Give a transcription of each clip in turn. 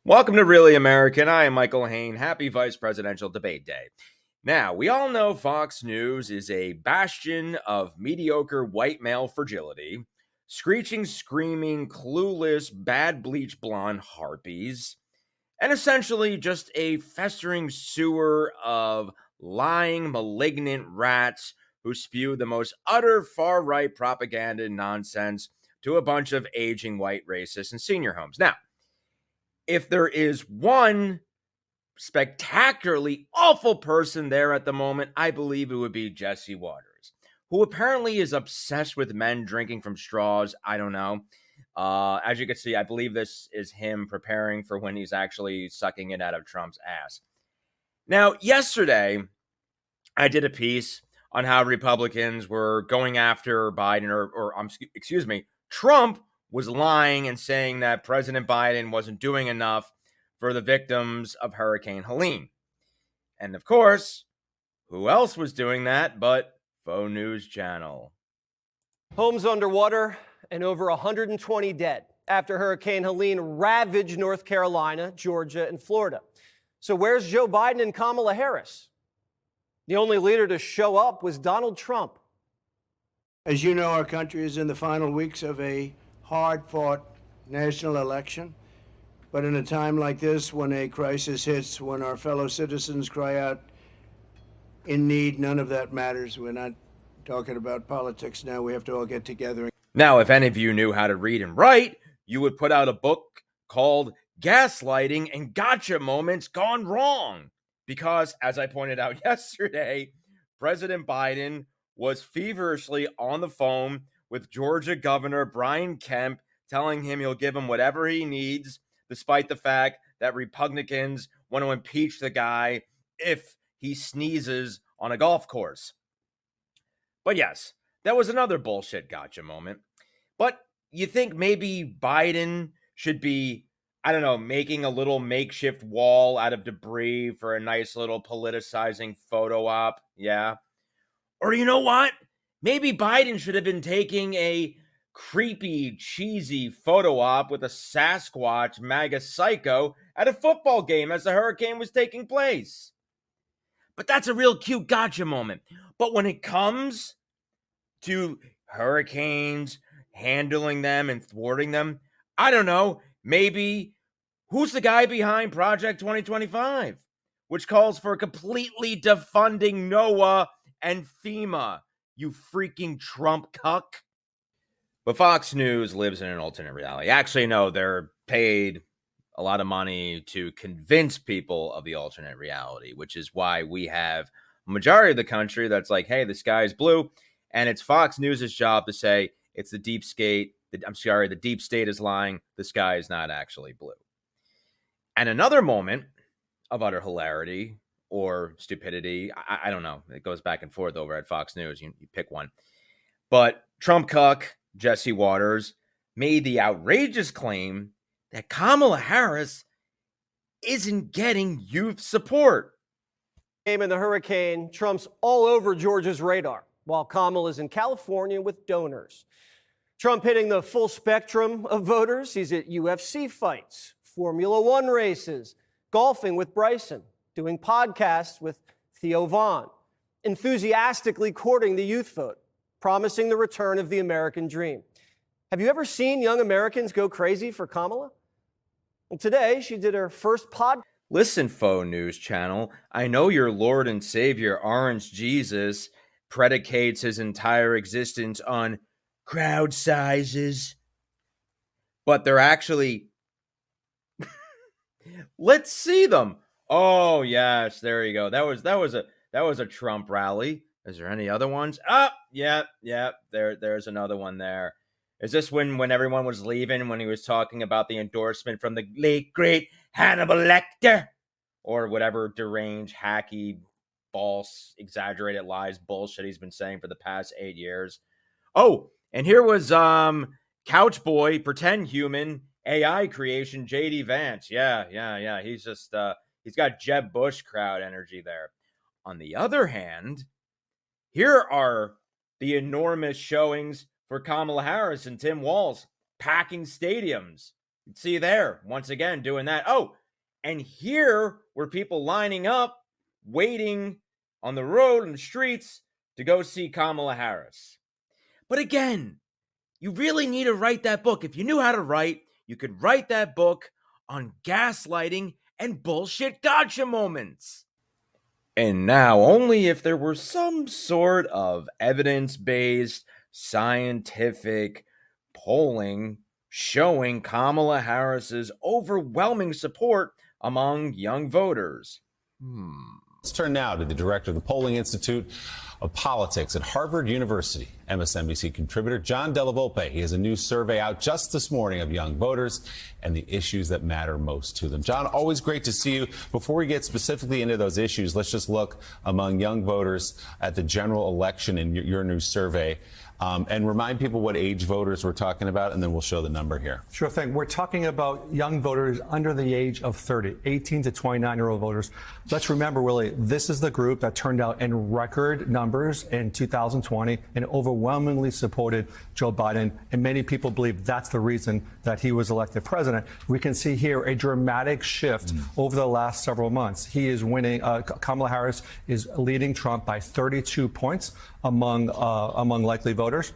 Welcome to Really American. I am Michael Hayne. Happy Vice Presidential Debate Day. Now, we all know Fox News is a bastion of mediocre white male fragility, screeching, screaming, clueless, bad bleach blonde harpies, and essentially just a festering sewer of lying, malignant rats who spew the most utter far right propaganda and nonsense to a bunch of aging white racists in senior homes. Now, if there is one spectacularly awful person there at the moment, I believe it would be Jesse Waters, who apparently is obsessed with men drinking from straws. I don't know. As you can see, I believe this is him preparing for when he's actually sucking it out of Trump's ass. Now, yesterday, I did a piece on how Republicans were going after Biden, excuse me, Trump was lying and saying that President Biden wasn't doing enough for the victims of Hurricane Helene. And of course, who else was doing that but Faux News Channel? Homes underwater and over 120 dead after Hurricane Helene ravaged North Carolina, Georgia, and Florida. So where's Joe Biden and Kamala Harris? The only leader to show up was Donald Trump. As you know, our country is in the final weeks of a hard-fought national election. But in a time like this, when a crisis hits, when our fellow citizens cry out in need, none of that matters. We're not talking about politics now. We have to all get together. Now, if any of you knew how to read and write, you would put out a book called Gaslighting and Gotcha Moments Gone Wrong. Because, as I pointed out yesterday, President Biden was feverishly on the phone with Georgia Governor Brian Kemp, telling him he'll give him whatever he needs, despite the fact that Republicans want to impeach the guy if he sneezes on a golf course. But yes, that was another bullshit gotcha moment. But you think maybe Biden should be, I don't know, making a little makeshift wall out of debris for a nice little politicizing photo op? Yeah. Or you know what? Maybe Biden should have been taking a creepy, cheesy photo op with a Sasquatch MAGA psycho at a football game as the hurricane was taking place. But that's a real cute gotcha moment. But when it comes to hurricanes, handling them and thwarting them, I don't know, maybe who's the guy behind Project 2025, which calls for completely defunding NOAA and FEMA, you freaking Trump cuck? But Fox News lives in an alternate reality. Actually, no, they're paid a lot of money to convince people of the alternate reality, which is why we have a majority of the country that's like, hey, the sky is blue. And it's Fox News' job to say it's the deep state. The deep state is lying. The sky is not actually blue. And another moment of utter hilarity or stupidity, I don't know. It goes back and forth over at Fox News. You pick one. But Trump cuck Jesse Waters made the outrageous claim that Kamala Harris isn't getting youth support. In the hurricane, Trump's all over Georgia's radar, while Kamala's in California with donors. Trump hitting the full spectrum of voters. He's at UFC fights, Formula One races, golfing with Bryson, doing podcasts with Theo Vaughn, enthusiastically courting the youth vote, promising the return of the American dream. Have you ever seen young Americans go crazy for Kamala? Well, today she did her first podcast. Listen, Faux News Channel, I know your Lord and Savior, Orange Jesus, predicates his entire existence on crowd sizes, but they're actually... Let's see them. Oh, yes, there you go. That was a Trump rally. Is there any other ones? Yeah. There's another one there. Is this when everyone was leaving, when he was talking about the endorsement from the late, great Hannibal Lecter? Or whatever deranged, hacky, false, exaggerated lies bullshit he's been saying for the past 8 years. Oh, and here was Couch Boy, pretend human, AI creation, JD Vance. Yeah. He's just, he's got Jeb Bush crowd energy there. On the other hand, here are the enormous showings for Kamala Harris and Tim Walz packing stadiums. See you there once again doing that. Oh, and here were people lining up, waiting on the road and the streets to go see Kamala Harris. But again, you really need to write that book. If you knew how to write, you could write that book on gaslighting and bullshit gotcha moments. And now, only if there were some sort of evidence-based, scientific polling showing Kamala Harris's overwhelming support among young voters. Let's turn now to the director of the Polling Institute of Politics at Harvard University, MSNBC contributor John Della Volpe. He has a new survey out just this morning of young voters and the issues that matter most to them. John, always great to see you. Before we get specifically into those issues, let's just look among young voters at the general election in your new survey. And remind people what age voters we're talking about, and then we'll show the number here. Sure thing. We're talking about young voters under the age of 30, 18 to 29-year-old voters. Let's remember, Willie, this is the group that turned out in record numbers in 2020 and overwhelmingly supported Joe Biden. And many people believe that's the reason that he was elected president. We can see here a dramatic shift over the last several months. He is winning. Kamala Harris is leading Trump by 32 points among likely voters.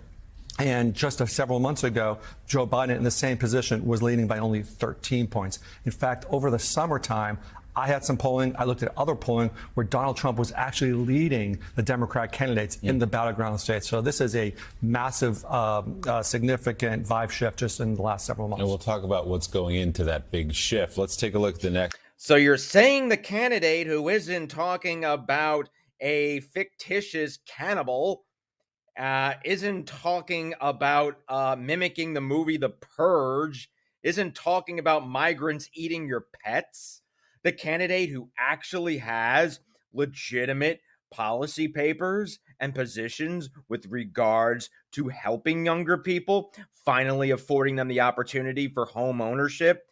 And just several months ago, Joe Biden in the same position was leading by only 13 points. In fact, over the summertime, I had some polling. I looked at other polling where Donald Trump was actually leading the Democrat candidates in the battleground states. So this is a massive, significant vibe shift just in the last several months. And we'll talk about what's going into that big shift. Let's take a look at the next. So you're saying the candidate who isn't talking about a fictitious cannibal isn't talking about mimicking the movie The Purge, isn't talking about migrants eating your pets? The candidate who actually has legitimate policy papers and positions with regards to helping younger people, finally affording them the opportunity for home ownership,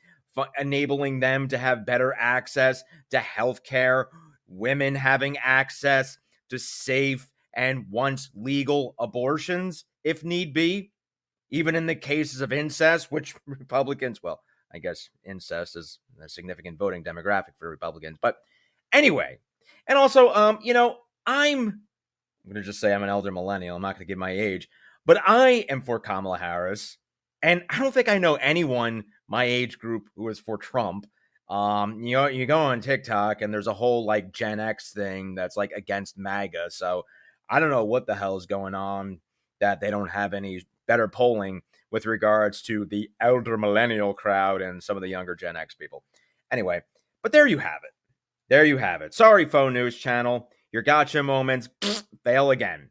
enabling them to have better access to health care, women having access to safe and once legal abortions, if need be, even in the cases of incest, which Republicans, well, I guess incest is a significant voting demographic for Republicans. But anyway, and also, I'm going to just say I'm an elder millennial. I'm not going to give my age, but I am for Kamala Harris. And I don't think I know anyone my age group who is for Trump. You go on TikTok and there's a whole like Gen X thing that's like against MAGA. So I don't know what the hell is going on that they don't have any better polling with regards to the elder millennial crowd and some of the younger Gen X people. Anyway, but there you have it. There you have it. Sorry, Faux News Channel. Your gotcha moments fail again.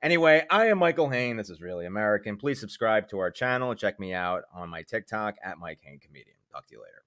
Anyway, I am Michael Hayne. This is Really American. Please subscribe to our channel. Check me out on my TikTok at Mike Hayne Comedian. Talk to you later.